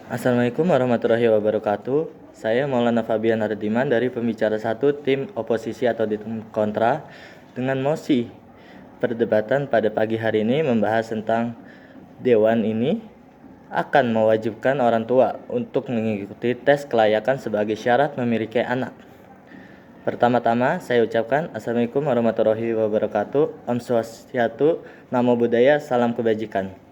Assalamualaikum warahmatullahi wabarakatuh. Saya Maulana Fabian Hardiman dari pembicara 1 tim oposisi atau di tim kontra dengan mosi. Perdebatan pada pagi hari ini membahas tentang Dewan ini akan mewajibkan orang tua untuk mengikuti tes kelayakan sebagai syarat memiliki anak. Pertama-tama saya ucapkan Assalamualaikum warahmatullahi wabarakatuh. Om Swastiastu, Namo Buddhaya, Salam Kebajikan.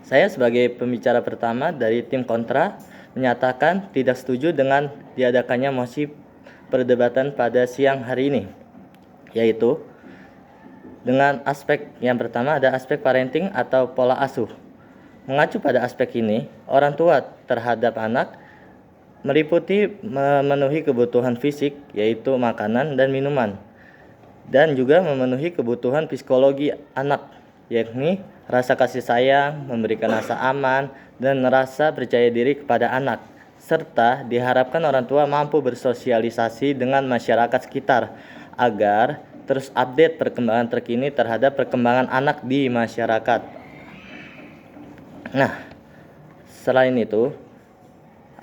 Saya sebagai pembicara pertama dari tim kontra menyatakan tidak setuju dengan diadakannya mosi perdebatan pada siang hari ini, yaitu dengan aspek yang pertama ada aspek parenting atau pola asuh. Mengacu pada aspek ini, orang tua terhadap anak meliputi memenuhi kebutuhan fisik yaitu makanan dan minuman, dan juga memenuhi kebutuhan psikologi anak, yakni rasa kasih sayang, memberikan rasa aman, dan rasa percaya diri kepada anak, serta diharapkan orang tua mampu bersosialisasi dengan masyarakat sekitar agar terus update perkembangan terkini terhadap perkembangan anak di masyarakat. Nah, selain itu,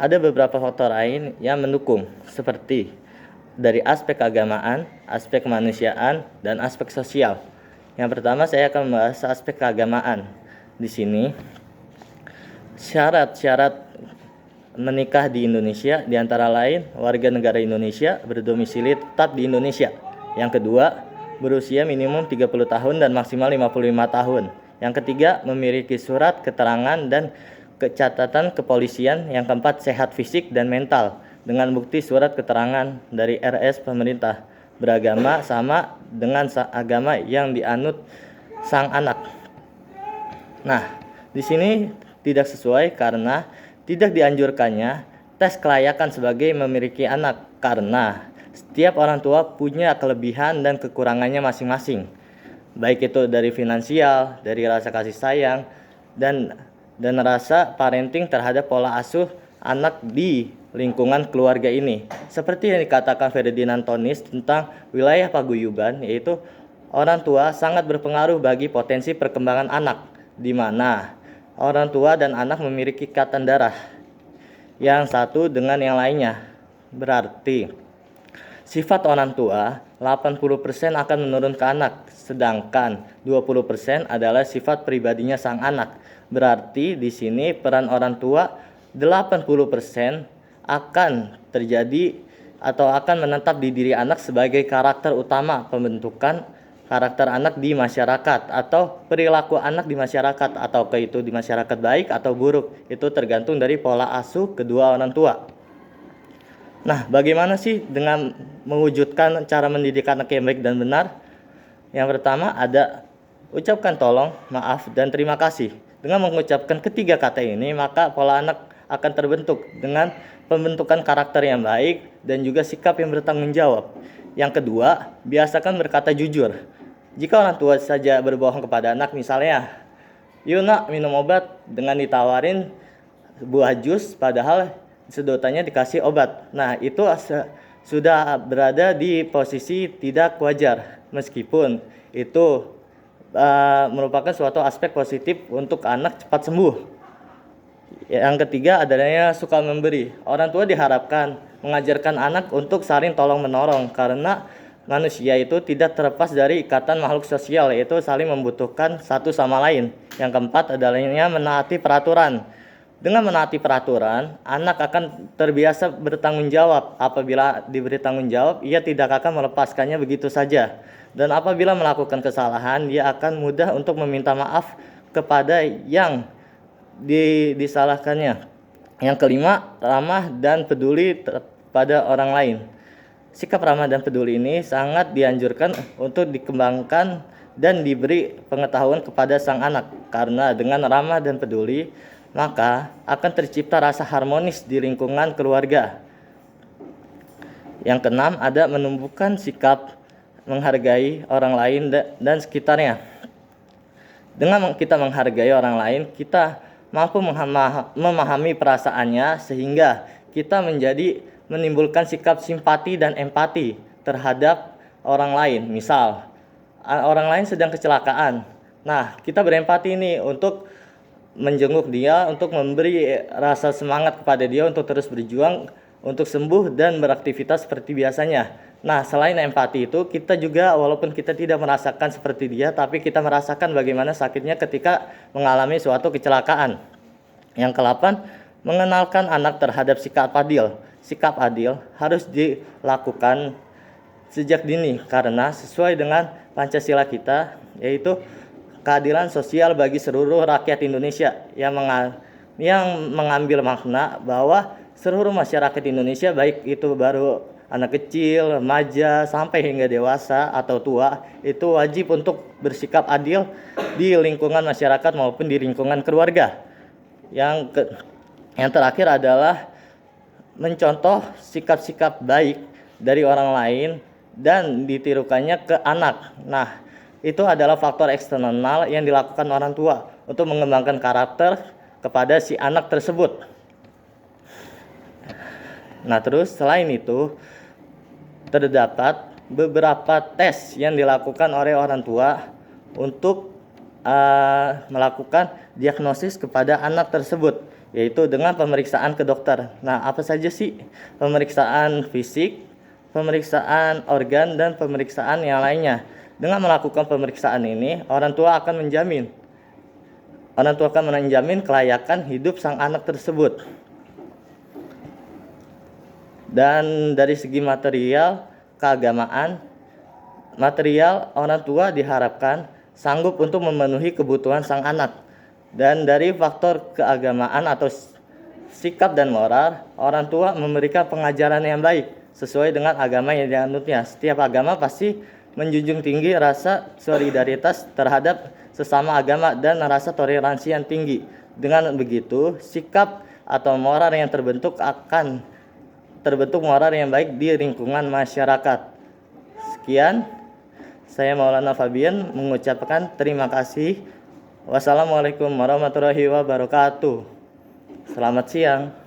ada beberapa faktor lain yang mendukung, seperti dari aspek keagamaan, aspek kemanusiaan, dan aspek sosial. Yang pertama saya akan membahas aspek keagamaan. Di sini syarat-syarat menikah di Indonesia diantara lain warga negara Indonesia berdomisili tetap di Indonesia. Yang kedua, berusia minimum 30 tahun dan maksimal 55 tahun. Yang ketiga, memiliki surat keterangan dan catatan kepolisian. Yang keempat, sehat fisik dan mental dengan bukti surat keterangan dari RS pemerintah, beragama sama dengan agama yang dianut sang anak. Nah, di sini tidak sesuai karena tidak dianjurkannya tes kelayakan sebagai memiliki anak, karena setiap orang tua punya kelebihan dan kekurangannya masing-masing, baik itu dari finansial, dari rasa kasih sayang, dan rasa parenting terhadap pola asuh anak di lingkungan keluarga ini. Seperti yang dikatakan Ferdinand Tonis tentang wilayah paguyuban, yaitu orang tua sangat berpengaruh bagi potensi perkembangan anak, di mana orang tua dan anak memiliki ikatan darah yang satu dengan yang lainnya. Berarti sifat orang tua 80% akan menurun ke anak, sedangkan 20% adalah sifat pribadinya sang anak. Berarti di sini peran orang tua 80% akan terjadi atau akan menetap di diri anak sebagai karakter utama pembentukan karakter anak di masyarakat atau perilaku anak di masyarakat, atau itu di masyarakat baik atau buruk, itu tergantung dari pola asuh kedua orang tua. Nah, bagaimana sih dengan mewujudkan cara mendidik anak yang baik dan benar? Yang pertama ada ucapkan tolong, maaf, dan terima kasih. Dengan mengucapkan ketiga kata ini, maka pola anak akan terbentuk dengan pembentukan karakter yang baik dan juga sikap yang bertanggung jawab. Yang kedua, biasakan berkata jujur. Jika orang tua saja berbohong kepada anak, misalnya, "Yuk nak, minum obat," dengan ditawarin buah jus padahal sedotannya dikasih obat. Nah, itu sudah berada di posisi tidak wajar, meskipun itu merupakan suatu aspek positif untuk anak cepat sembuh. Yang ketiga adanya suka memberi. Orang tua diharapkan mengajarkan anak untuk saling tolong menolong, karena manusia itu tidak terlepas dari ikatan makhluk sosial, yaitu saling membutuhkan satu sama lain. Yang keempat adanya menaati peraturan. Dengan menaati peraturan, anak akan terbiasa bertanggung jawab. Apabila diberi tanggung jawab, ia tidak akan melepaskannya begitu saja. Dan apabila melakukan kesalahan, dia akan mudah untuk meminta maaf kepada yang disalahkannya. Yang kelima, ramah dan peduli pada orang lain. Sikap ramah dan peduli ini sangat dianjurkan untuk dikembangkan dan diberi pengetahuan kepada sang anak, karena dengan ramah dan peduli maka akan tercipta rasa harmonis di lingkungan keluarga. Yang keenam ada menumbuhkan sikap menghargai orang lain dan sekitarnya. Dengan kita menghargai orang lain, kita mampu memahami perasaannya sehingga kita menimbulkan sikap simpati dan empati terhadap orang lain. Misal, orang lain sedang kecelakaan. Nah, kita berempati nih untuk menjenguk dia, untuk memberi rasa semangat kepada dia untuk terus berjuang, untuk sembuh dan beraktivitas seperti biasanya. Nah, selain empati itu, kita juga walaupun kita tidak merasakan seperti dia, tapi kita merasakan bagaimana sakitnya ketika mengalami suatu kecelakaan. Yang ke-8, mengenalkan anak terhadap sikap adil. Sikap adil harus dilakukan sejak dini karena sesuai dengan Pancasila kita, yaitu keadilan sosial bagi seluruh rakyat Indonesia, yang mengambil makna bahwa seluruh masyarakat Indonesia, baik itu baru anak kecil, remaja, sampai hingga dewasa atau tua, itu wajib untuk bersikap adil di lingkungan masyarakat maupun di lingkungan keluarga. Yang terakhir adalah mencontoh sikap-sikap baik dari orang lain dan ditirukannya ke anak. Nah, itu adalah faktor eksternal yang dilakukan orang tua untuk mengembangkan karakter kepada si anak tersebut. Nah, terus selain itu terdapat beberapa tes yang dilakukan oleh orang tua untuk melakukan diagnosis kepada anak tersebut, yaitu dengan pemeriksaan ke dokter. Nah, apa saja sih? Pemeriksaan fisik, pemeriksaan organ, dan pemeriksaan yang lainnya. Dengan melakukan pemeriksaan ini, orang tua akan menjamin kelayakan hidup sang anak tersebut. Dan dari segi material keagamaan, material orang tua diharapkan sanggup untuk memenuhi kebutuhan sang anak. Dan dari faktor keagamaan atau sikap dan moral, orang tua memberikan pengajaran yang baik sesuai dengan agama yang dianutnya. Setiap agama pasti menjunjung tinggi rasa solidaritas terhadap sesama agama dan rasa toleransi yang tinggi. Dengan begitu, sikap atau moral yang terbentuk moral yang baik di lingkungan masyarakat. Sekian, saya Maulana Fabian mengucapkan terima kasih. Wassalamualaikum warahmatullahi wabarakatuh. Selamat siang.